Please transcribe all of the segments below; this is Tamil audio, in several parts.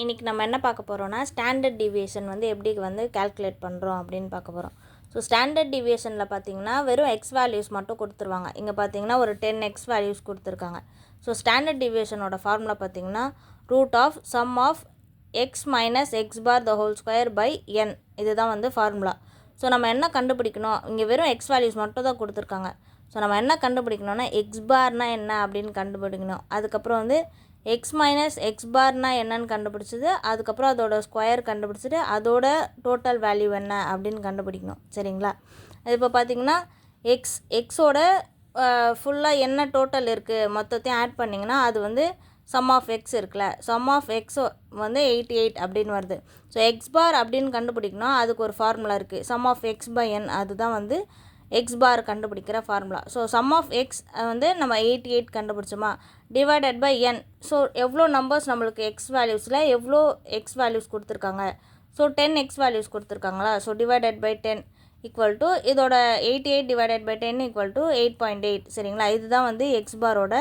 இன்றைக்கி நம்ம என்ன பார்க்க போகிறோம்னா ஸ்டாண்டர்ட் டிவியேஷன் வந்து எப்படி வந்து கால்குலேட் பண்ணுறோம் அப்படின்னு பார்க்க போகிறோம். ஸோ ஸ்டாண்டர்ட் டிவியேஷனில் பார்த்தீங்கன்னா வெறும் எக்ஸ் வேல்யூஸ் மட்டும் கொடுத்துருவாங்க. இங்கே பார்த்தீங்கன்னா ஒரு 10 எக்ஸ் வேல்யூஸ் கொடுத்துருக்காங்க. ஸோ ஸ்டாண்டர்ட் டிவியேஷனோட ஃபார்முலா பார்த்தீங்கன்னா root of sum of x minus x bar the whole square by n, இதுதான் வந்து ஃபார்முலா. ஸோ நம்ம என்ன கண்டுபிடிக்கணும், இங்கே வெறும் எக்ஸ் வேல்யூஸ் மட்டும் தான் கொடுத்துருக்காங்க. ஸோ நம்ம என்ன கண்டுபிடிக்கணும்னா எக்ஸ் பார்னால் என்ன அப்படின்னு கண்டுபிடிக்கணும். அதுக்கப்புறம் வந்து எக்ஸ் மைனஸ் எக்ஸ் பார்னால் என்னன்னு கண்டுபிடிச்சது, அதுக்கப்புறம் அதோட ஸ்கொயர் கண்டுபிடிச்சிட்டு அதோட டோட்டல் வேல்யூ என்ன அப்படின்னு கண்டுபிடிக்கணும். சரிங்களா? அது இப்போ பார்த்தீங்கன்னா எக்ஸோட ஃபுல்லாக என்ன டோட்டல் இருக்குது மொத்தத்தையும் ஆட் பண்ணிங்கன்னா அது வந்து சம் ஆஃப் எக்ஸ் இருக்குல்ல, சம் ஆஃப் எக்ஸ் வந்து 88 அப்படின்னு வருது. ஸோ எக்ஸ் பார் அப்படின்னு கண்டுபிடிக்கணும், அதுக்கு ஒரு ஃபார்முலா இருக்குது, sum of x by n, அதுதான் வந்து எக்ஸ் பார் கண்டுபிடிக்கிற formula. So sum of x வந்து நம்ம 88 கண்டுபிடிச்சோமா, டிவைடட் பை என். ஸோ எவ்வளோ நம்பர்ஸ் நம்மளுக்கு எக்ஸ் வேல்யூஸில் எவ்வளோ எக்ஸ் வேல்யூஸ் கொடுத்துருக்காங்க, ஸோ 10 எக்ஸ் வேல்யூஸ் கொடுத்துருக்காங்களா, so divided by 10 equal to இதோட 88 டிவைடட் பை 10 ஈக்குவல் டு 8.8. சரிங்களா? இதுதான் வந்து எக்ஸ் பாரோட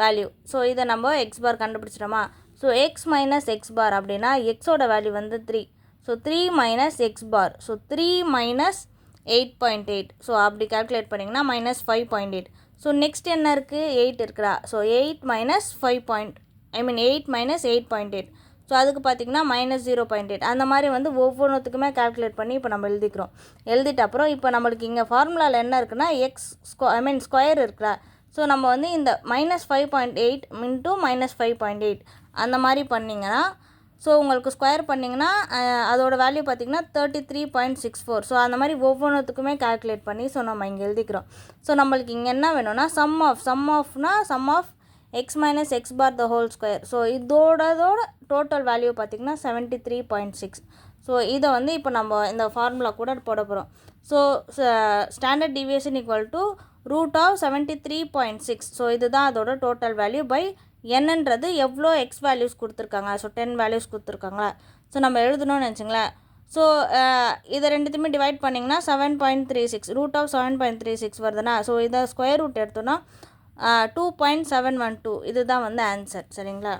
வேல்யூ. ஸோ இதை நம்ம எக்ஸ் பார் கண்டுபிடிச்சிட்டோமா. ஸோ எக்ஸ் மைனஸ் எக்ஸ் பார் அப்படின்னா எக்ஸோட வேல்யூ வந்து 3. ஸோ 3 மைனஸ் எக்ஸ் பார், ஸோ 3 மைனஸ் 8.8. ஸோ அப்படி கால்குலேட் பண்ணிங்கன்னா மைனஸ் 5.8. ஸோ நெக்ஸ்ட் என்ன இருக்குது, 8 இருக்குடா. So 8 minus 8 minus 8.8. ஸோ அதுக்கு பார்த்திங்கன்னா மைனஸ் 0.8. அந்த மாதிரி வந்து ஒவ்வொன்றுத்துக்குமே கால்குலேட் பண்ணி இப்போ நம்ம எழுதிட்ட அப்புறம் இப்போ நம்மளுக்கு இங்கே ஃபார்முலாவில் என்ன இருக்குன்னா எக்ஸ் ஸ்கொயர் இருக்குல்ல. ஸோ நம்ம வந்து இந்த மைனஸ் 5.8 இன்ட்டு மைனஸ் 5.8 அந்த மாதிரி பண்ணிங்கன்னா, ஸோ உங்களுக்கு ஸ்கொயர் பண்ணிங்கன்னா அதோட வேல்யூ பார்த்திங்கன்னா 33.64. ஸோ அந்த மாதிரி ஒவ்வொன்றுத்துக்குமே கால்குலேட் பண்ணி ஸோ நம்ம இங்கே எழுதிக்கிறோம். ஸோ நம்மளுக்கு இங்கே என்ன வேணும்னா sum of x minus x bar the whole square. So இதோட டோட்டல் வேல்யூ பார்த்திங்கன்னா 73.6. ஸோ இதை வந்து இப்போ நம்ம இந்த ஃபார்முலா கூட போட போகிறோம். So standard deviation equal to root of 73.6. So இதுதான் அதோட டோட்டல் வேல்யூ பை என்னன்றது எவ்வளோ எக்ஸ் வேல்யூஸ் கொடுத்துருக்காங்க, ஸோ 10 வேல்யூஸ் கொடுத்துருக்காங்களா. ஸோ நம்ம எழுதணும்னு நினச்சிங்களேன். ஸோ இதை ரெண்டுத்தையுமே டிவைட் பண்ணிங்கன்னா 7.36 ரூட் ஆஃப் 7.36 வருதுன்னா, ஸோ இதை ஸ்கொயர் ரூட் எடுத்தோன்னா 2.712. இதுதான் வந்து ஆன்சர். சரிங்களா?